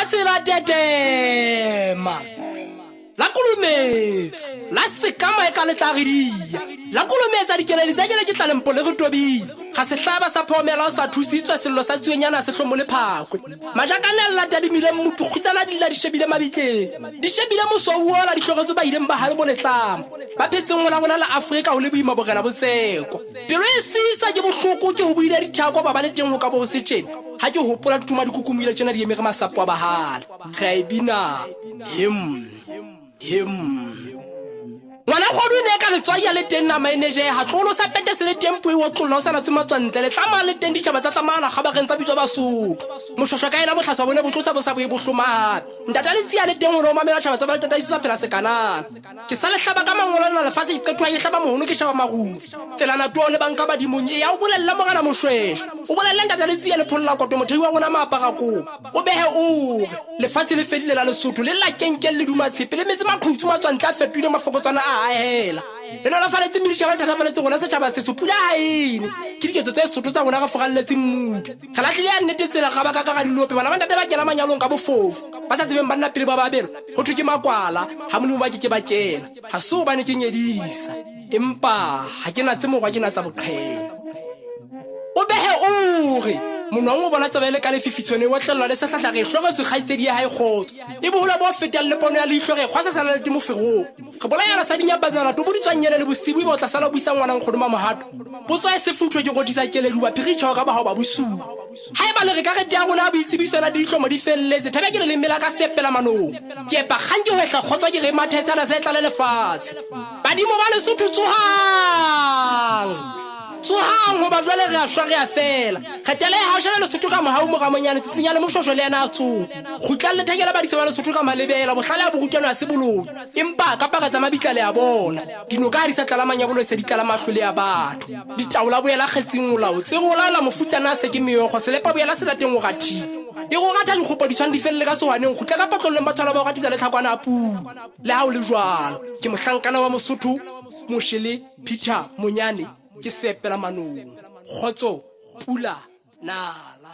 lefatshe la tetema la kolometsa la sekama e ka letlagidia la kolometsa dikeledi tsa kele ke tlalempo le re tobile ga se hlaba sa phomela o sa thusitswe sello sa tsuenyana se hlomo le phakwe majakane la tadimile mmupi khutsana dilla di shebile mabitleng di shebile mosouola di tlogetse ba ileng ba hale bo letlamo ba phetseng ngwana bona la Afrika ho le boima bogena boseko pero e sisa ke bohloko ke ho buile dithako ba ba le teng ho ka bo se tjena ha ke hopola dituma di kukumile tjena di emege masapo a bahala ga e bina ngwana khodu ne ka letswai ya le teng na manager ha tlolo sa pete se le tempo e wo tlolo sa na tsema tswantle le tlama le teng di tshaba tsa tsamana ga ba rentsa bitso ba su moshosho ka ena botlhasa bone botlosa bo sa bo bohloma ntata le tsia le teng ho romamela tshaba tsa ba tata isa phela sekanana ke sa le hlaba ka mangolo na le fatse iqetwa e hlaba mohono ke shaba maru tselana tole banka ba dimonye ya o bolella mogana moshweshwe o bolella ntata le tsia le pholla koto mothei wa rona maapara ko o behe o le fatse le fedile la Lesotho le la kenkel le duma tshepe le metse makhutsu matswantle a fetile mafokotsana a hela ena la faletse mili tshaba thata faletse gona se tshaba se tsupula haine ke diketso tse Sotho tsa bona ga fogalletse mmupi ga la tlile ya nnetetsela ga ba ka ga dilope bana ba ntate ba kena manyalong ka bofofu ba sa tsebeng banna pele ba babelo go thuke makwala ha molemo ba ke ba kena ha so bane ke nyedisa empa ha ke na tsemogwa ke na tsa boqhela o behe ore monong o bona tsabele ka lefifitsone wa tlelwa le sehlatla ge hlogetswe kgaitsedi ya hae khotso e bohola bo feta le pono ya leihloge khwa sa sana le timofero ge bola yana sa dinya bazana to boditswanyele le bosibu ba tla sala buisa ngwana nkgodima mohato botso e se futhwe ke godisa keledi ba phirichwa ka ba ha ba bosu hae ba le re ka ge dia rona ba itsibisana di hlomo di felletse thabe ke le mela ka sepela manong ke pa khanke ho etla khotswa ke re mathetsana se tla le lefatshe badimo ba le Sotho tsohang ho ba jwale re a shwa re a fela kgetele ha o shela Lesotho ka mohau mo ga monyane tsitsinya le moshosho le yana a tso khutla le thekela ba ditse ba Lesotho ka malebela bohlale a borutano a sebolo empa ka pagatsa mabitla le a bona dinoka di sa tlalamanya bolo se di tlala mahlole ya batho ditaola boela kgetsing molao tse go laola mofutsana se ke meogo se lepa boela se la teng go gathi e go gata di khopo di tshwana di felle ka sohaneng khutla ka patloleng ba tshwana ba go gatisa le tlhakwana a pu le ha o le jwalo ke mohlankana wa Mosotho Moshele Peter Monyane ke sepela manong khotso pula nala